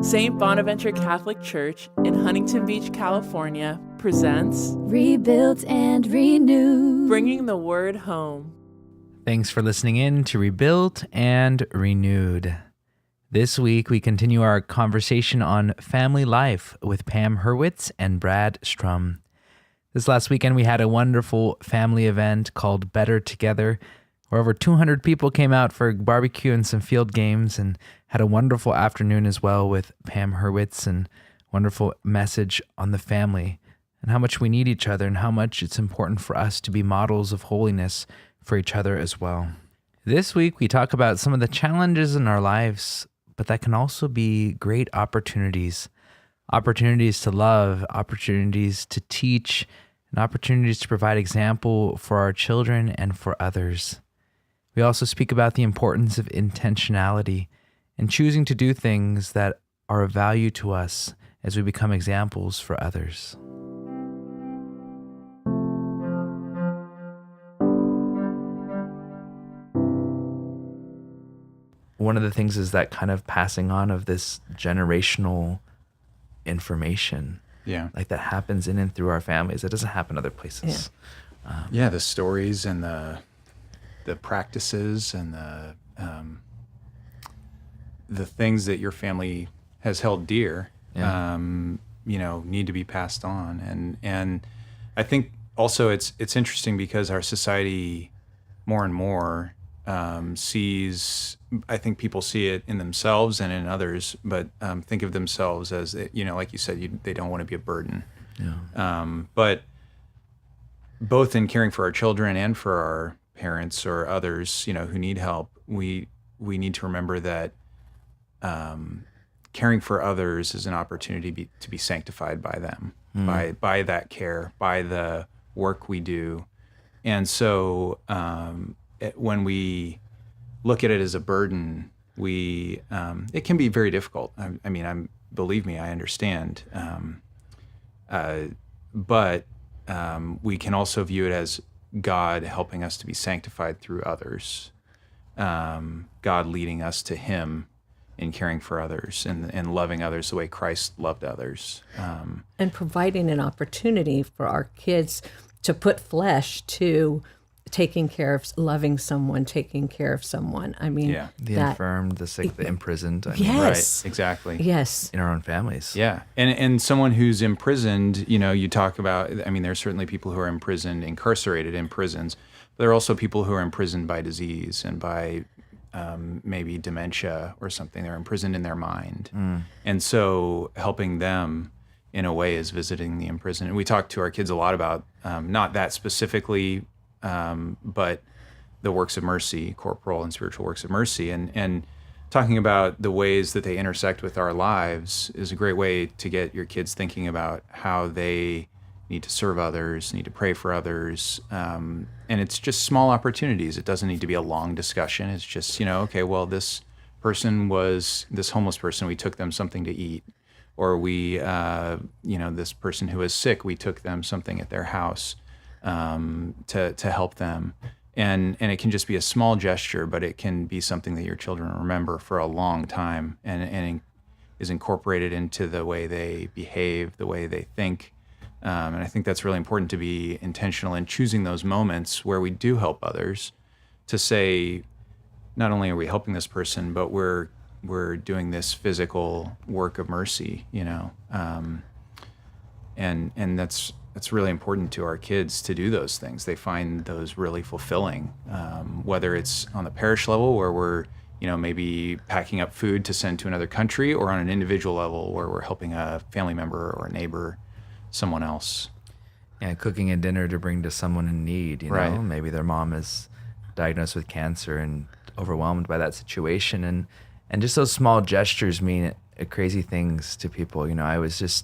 St. Bonaventure Catholic Church in Huntington Beach, California presents Rebuilt and Renewed, Bringing the Word Home. Thanks for listening in to Rebuilt and Renewed. This week, we continue our conversation on family life with Pam Hurwitz and Brad Strum. This last weekend, we had a wonderful family event called Better Together, where over 200 people came out for barbecue and some field games, and had a wonderful afternoon as well with Pam Hurwitz, and wonderful message on the family and how much we need each other and how much it's important for us to be models of holiness for each other as well. This week, we talk about some of the challenges in our lives, but that can also be great opportunities. Opportunities to love, opportunities to teach, and opportunities to provide example for our children and for others. We also speak about the importance of intentionality and choosing to do things that are of value to us as we become examples for others. One of the things is that kind of passing on of this generational information. Yeah. Like that happens in and through our families. It doesn't happen other places. Yeah, the stories and the practices and the things that your family has held dear, need to be passed on. And I think also it's interesting because our society more and more sees, I think people see it in themselves and in others, but think of themselves as, like you said, they don't want to be a burden. Yeah. But both in caring for our children and for our parents or others, who need help, we need to remember that caring for others is an opportunity to be sanctified by them, by that care, by the work we do. And so when we look at it as a burden, it can be very difficult. Believe me, I understand. But we can also view it as God helping us to be sanctified through others, God leading us to Him in caring for others and loving others the way Christ loved others. and providing an opportunity for our kids to put flesh to taking care of, loving someone, taking care of someone. The infirmed, the sick, the imprisoned. Yes. Right, exactly. Yes. In our own families. Yeah. And someone who's imprisoned, you talk about, there's certainly people who are imprisoned, incarcerated in prisons, but there are also people who are imprisoned by disease and by maybe dementia or something. They're imprisoned in their mind. And so helping them in a way is visiting the imprisoned. And we talk to our kids a lot about, not that specifically, but the works of mercy, corporal and spiritual works of mercy, and talking about the ways that they intersect with our lives is a great way to get your kids thinking about how they need to serve others, need to pray for others, and it's just small opportunities. It doesn't need to be a long discussion. It's just, okay, well, this homeless person, we took them something to eat, or we, this person who is sick, we took them something at their house to help them. And it can just be a small gesture, but it can be something that your children remember for a long time and is incorporated into the way they behave, the way they think. And I think that's really important to be intentional in choosing those moments where we do help others, to say, not only are we helping this person, but we're doing this physical work of mercy, and that's really important to our kids to do those things. They find those really fulfilling, whether it's on the parish level where we're, maybe packing up food to send to another country, or on an individual level where we're helping a family member or a neighbor, someone else. Yeah, cooking a dinner to bring to someone in need, Right. Maybe their mom is diagnosed with cancer and overwhelmed by that situation. And just those small gestures mean crazy things to people. I was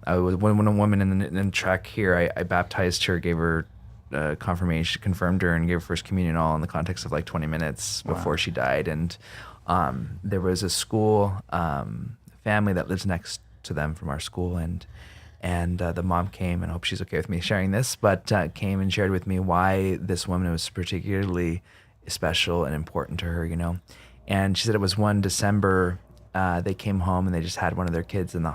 when a woman in the track here, I baptized her, gave her confirmation, confirmed her, and gave her first communion all in the context of like 20 minutes before she died. And there was a school family that lives next to them from our school, and the mom came, and I hope she's okay with me sharing this, but came and shared with me why this woman was particularly special and important to her, And she said it was one December they came home and they just had one of their kids in the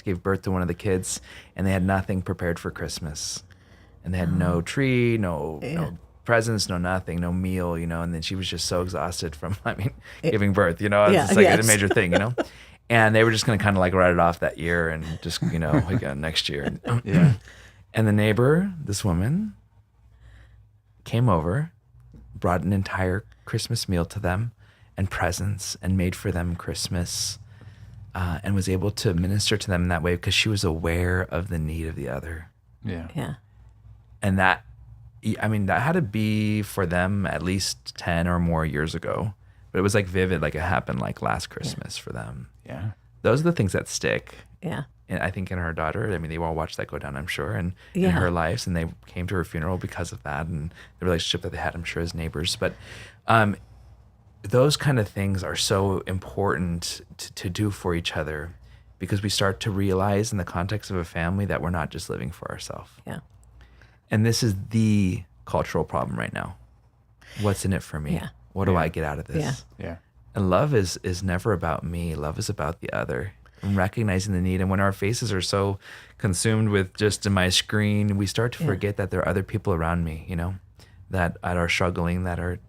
gave birth to one of the kids, and they had nothing prepared for Christmas, and they had no tree, no presents, no nothing, no meal, and then she was just so exhausted from giving birth, it's like a major thing, and they were just going to kind of like write it off that year and just again next year. And the neighbor, this woman, came over, brought an entire Christmas meal to them and presents, and made for them Christmas, and was able to minister to them in that way because she was aware of the need of the other. Yeah. And that had to be for them at least 10 or more years ago. But it was like vivid, like it happened like last Christmas for them. Yeah. Those are the things that stick. Yeah. And I think in her daughter, they all watched that go down, I'm sure, and in her lives, and they came to her funeral because of that and the relationship that they had, I'm sure, as neighbors. But those kind of things are so important to do for each other, because we start to realize in the context of a family that we're not just living for ourselves. Yeah. And this is the cultural problem right now. What's in it for me? Yeah. What do I get out of this? Yeah. Yeah. And love is never about me. Love is about the other. And recognizing the need. And when our faces are so consumed with just in my screen, we start to forget that there are other people around me, that are struggling, that are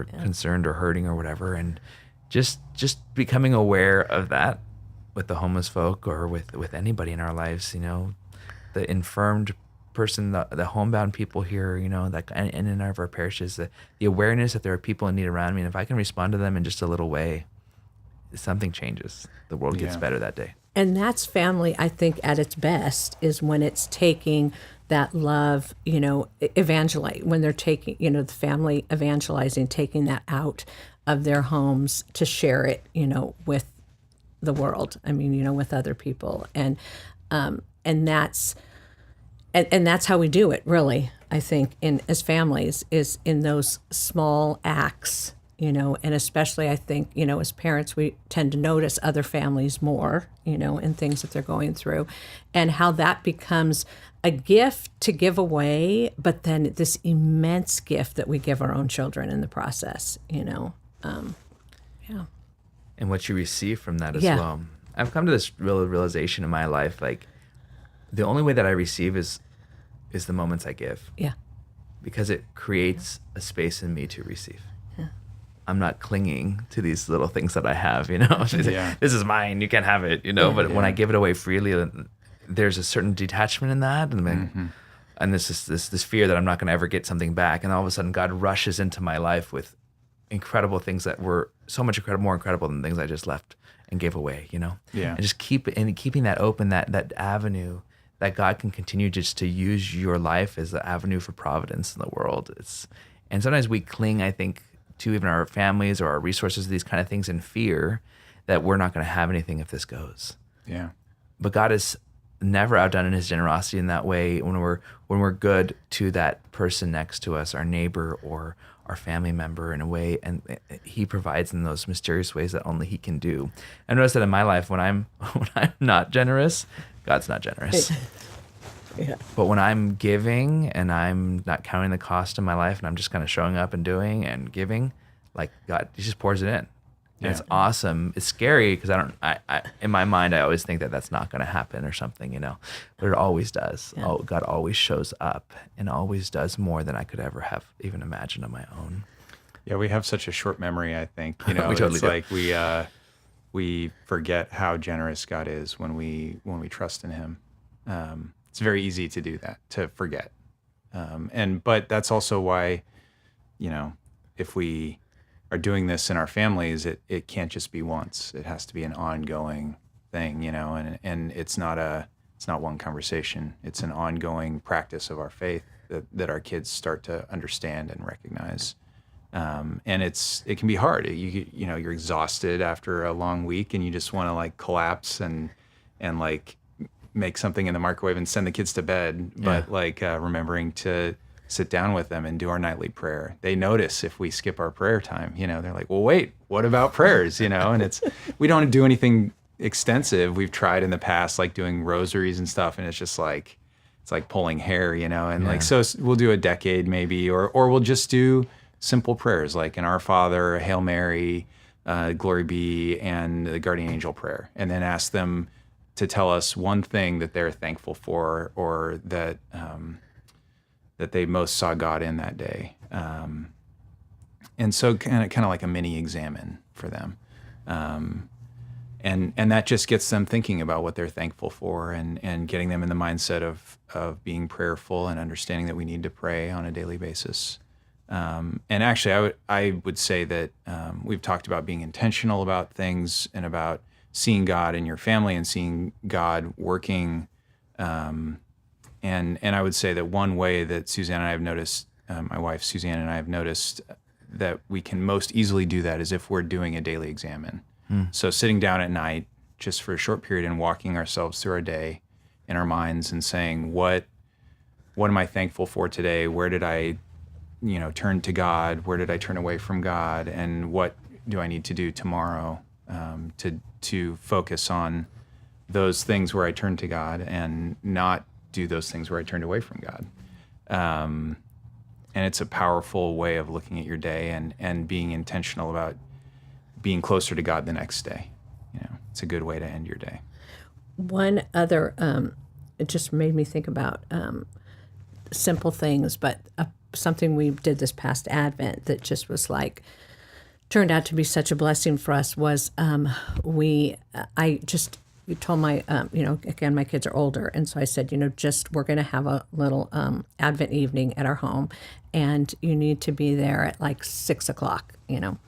concerned or hurting or whatever. And just becoming aware of that with the homeless folk or with anybody in our lives, the infirmed person, the homebound people here, that and in our parishes, the awareness that there are people in need around me, and if I can respond to them in just a little way, something changes. The world gets better that day. And that's family, I think, at its best is when it's taking that love, evangelize, when they're taking, the family evangelizing, taking that out of their homes to share it, with the world. With other people. And that's how we do it, really, I think, as families, is in those small acts, and especially I think, as parents, we tend to notice other families more, and things that they're going through, and how that becomes a gift to give away, but then this immense gift that we give our own children in the process, And what you receive from that as well. I've come to this realization in my life, like the only way that I receive is the moments I give. Yeah. Because it creates a space in me to receive. I'm not clinging to these little things that I have, This is mine, you can't have it, but when I give it away freely, there's a certain detachment in that, and this is this fear that I'm not going to ever get something back, and all of a sudden God rushes into my life with incredible things that were so much more incredible than things I just left and gave away, and just keeping that open, that avenue that God can continue just to use your life as the avenue for providence in the world. And sometimes we cling, I think, to even our families or our resources, these kind of things, in fear that we're not going to have anything if this goes. Yeah. But God is never outdone in his generosity in that way when we're good to that person next to us, our neighbor or our family member, in a way, and he provides in those mysterious ways that only he can do. I notice that in my life, when I'm not generous, God's not generous. Yeah. But when I'm giving and I'm not counting the cost in my life and I'm just kind of showing up and doing and giving, like God, he just pours it in. And it's awesome. It's scary because I in my mind, I always think that that's not going to happen or something, but it always does. Yeah. Oh, God always shows up and always does more than I could ever have even imagined on my own. Yeah, we have such a short memory, I think. We totally it's do. like we forget how generous God is when we trust in him. It's very easy to do that, to forget. But that's also why, if we are doing this in our families, it can't just be once. It has to be an ongoing thing, and it's not one conversation. It's an ongoing practice of our faith that our kids start to understand and recognize. And it can be hard. You're exhausted after a long week and you just want to like collapse and like make something in the microwave and send the kids to bed. But remembering to sit down with them and do our nightly prayer. They notice if we skip our prayer time, they're like, well, wait, what about prayers? And we don't do anything extensive. We've tried in the past, like doing rosaries and stuff. And it's just like, it's like pulling hair, so we'll do a decade maybe, or we'll just do simple prayers like an Our Father, a Hail Mary, Glory Be, and the Guardian Angel prayer, and then ask them to tell us one thing that they're thankful for, or that that they most saw God in that day. And so kind of like a mini examine for them. And that just gets them thinking about what they're thankful for, and getting them in the mindset of being prayerful and understanding that we need to pray on a daily basis. And actually, I would say that we've talked about being intentional about things, and about seeing God in your family and seeing God working. And I would say that one way that Suzanne and I have noticed, my wife Suzanne and I have noticed that we can most easily do that is if we're doing a daily examine. So sitting down at night just for a short period and walking ourselves through our day in our minds and saying, what am I thankful for today? Where did I, turn to God? Where did I turn away from God? And what do I need to do tomorrow to focus on those things where I turn to God, and not do those things where I turned away from God? And it's a powerful way of looking at your day and being intentional about being closer to God the next day. It's a good way to end your day. One other, it just made me think about simple things, but something we did this past Advent that just was turned out to be such a blessing for us was we told my, again, my kids are older. And so I said, we're going to have a little Advent evening at our home, and you need to be there at 6:00,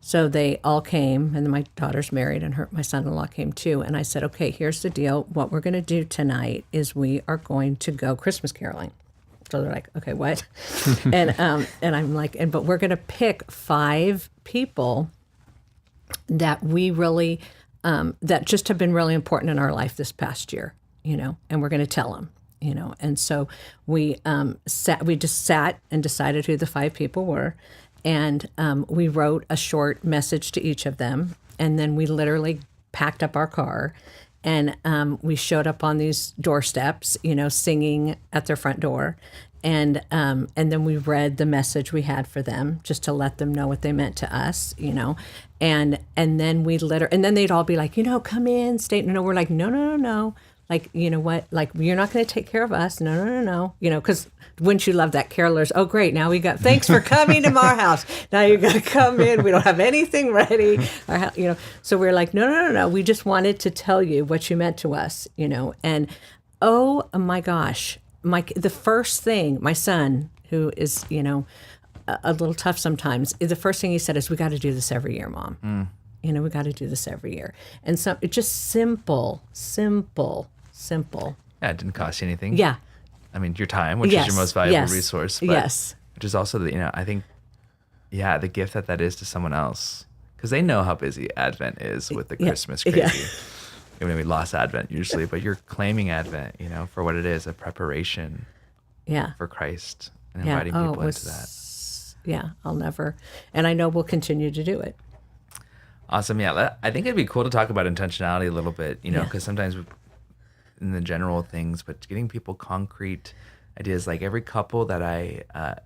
So they all came, and my daughter's married, and my son-in-law came too. And I said, okay, here's the deal. What we're going to do tonight is we are going to go Christmas caroling. So they're like, okay, what? and I'm like, but we're going to pick 5 people that we really, that just have been really important in our life this past year, and we're going to tell them, And so we just sat and decided who the 5 people were. And we wrote a short message to each of them, and then we literally packed up our car, and we showed up on these doorsteps, singing at their front door, and then we read the message we had for them, just to let them know what they meant to us, and then and then they'd all be like, come in, stay. No, we're like, no. What? You're not going to take care of us. No. Because wouldn't you love that? Carolers, oh, great. Now thanks for coming to our house. Now you got to come in. We don't have anything ready. So we're like, no. We just wanted to tell you what you meant to us, And oh my gosh, the first thing, my son, who is, a little tough sometimes, the first thing he said is, we got to do this every year, Mom. We got to do this every year. And so it's just simple. Yeah, it didn't cost you anything. Yeah. I mean, your time, which is your most valuable resource. But yes. Which is also, I think, the gift that is to someone else. Because they know how busy Advent is with the Christmas crazy. Yeah. Even though we lost Advent usually, but you're claiming Advent, for what it is, a preparation for Christ, and inviting people into that. Yeah, I'll never. And I know we'll continue to do it. Awesome. Yeah, I think it'd be cool to talk about intentionality a little bit, because sometimes in the general things, but getting people concrete ideas, like every couple that I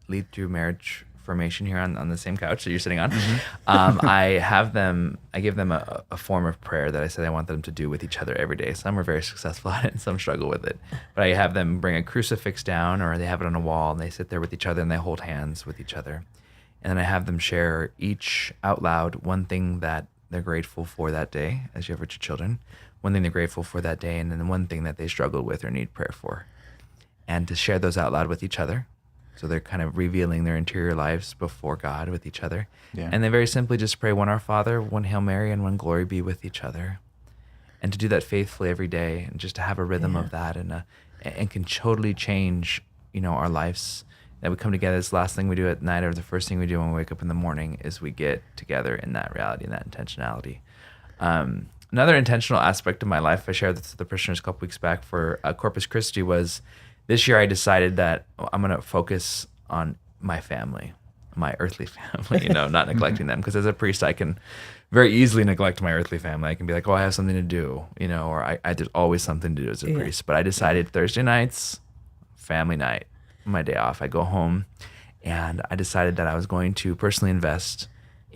lead through marriage formation here on the same couch that you're sitting on, I give them a form of prayer that I said I want them to do with each other every day. Some are very successful at it and some struggle with it. But I have them bring a crucifix down, or they have it on a wall, and they sit there with each other and they hold hands with each other. And then I have them share each out loud one thing that they're grateful for that day, as you have with your children, one thing they're grateful for that day, and then one thing that they struggle with or need prayer for. And to share those out loud with each other. So they're kind of revealing their interior lives before God with each other. Yeah. And they very simply just pray one Our Father, one Hail Mary, and one Glory Be with each other. And to do that faithfully every day, and just to have a rhythm of that, and can totally change, our lives. That we come together, this last thing we do at night, or the first thing we do when we wake up in the morning, is we get together in that reality, in that intentionality. Another intentional aspect of my life, I shared this with the parishioners a couple weeks back for Corpus Christi, was this year I decided that I'm going to focus on my family, my earthly family, not neglecting them. Because as a priest, I can very easily neglect my earthly family. I can be like, I have something to do, or there's always something to do as a priest. But I decided Thursday nights, family night, my day off, I go home, and I decided that I was going to personally invest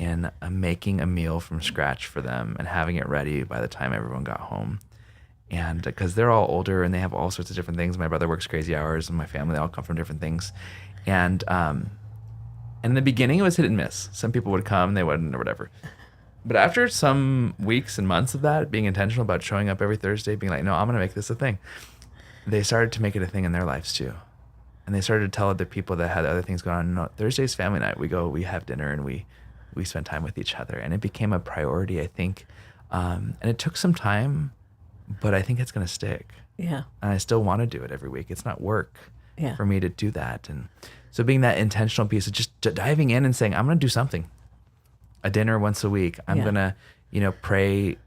in making a meal from scratch for them and having it ready by the time everyone got home. And because they're all older and they have all sorts of different things. My brother works crazy hours and my family, they all come from different things. And in the beginning, it was hit and miss. Some people would come, they wouldn't, or whatever. But after some weeks and months of that, being intentional about showing up every Thursday, being like, no, I'm going to make this a thing, they started to make it a thing in their lives too. And they started to tell other people that had other things going on, no, Thursday's family night. We have dinner and we spend time with each other. And it became a priority, I think. And it took some time, but I think it's going to stick. Yeah. And I still want to do it every week. It's not work for me to do that. And so being that intentional piece of just diving in and saying, I'm going to do something. A dinner once a week. I'm going to, pray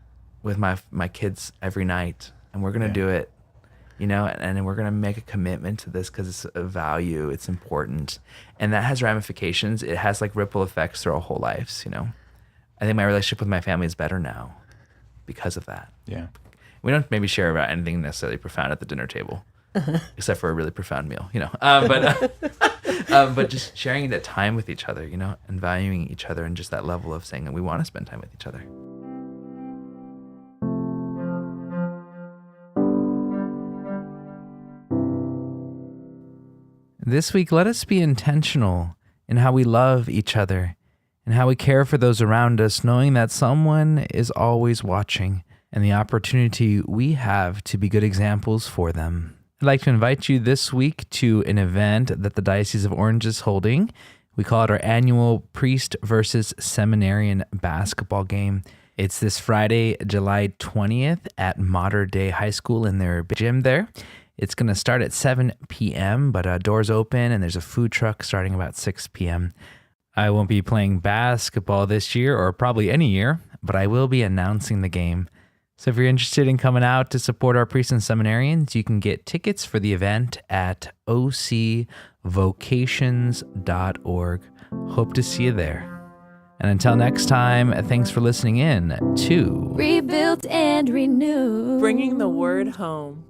with my kids every night. And we're going to do it, and we're going to make a commitment to this because it's a value. It's important. And that has ramifications. It has like ripple effects through our whole lives, I think my relationship with my family is better now because of that. Yeah. We don't maybe share about anything necessarily profound at the dinner table, except for a really profound meal, but just sharing that time with each other, and valuing each other, and just that level of saying that we want to spend time with each other. This week, let us be intentional in how we love each other and how we care for those around us, knowing that someone is always watching and the opportunity we have to be good examples for them. I'd like to invite you this week to an event that the Diocese of Orange is holding. We call it our annual Priest versus Seminarian basketball game. It's this Friday, July 20th at Mater Dei High School in their gym there. It's going to start at 7 p.m., but doors open and there's a food truck starting about 6 p.m. I won't be playing basketball this year, or probably any year, but I will be announcing the game. So if you're interested in coming out to support our priests and seminarians, you can get tickets for the event at ocvocations.org. Hope to see you there. And until next time, thanks for listening in to Rebuilt and Renewed. Bringing the word home.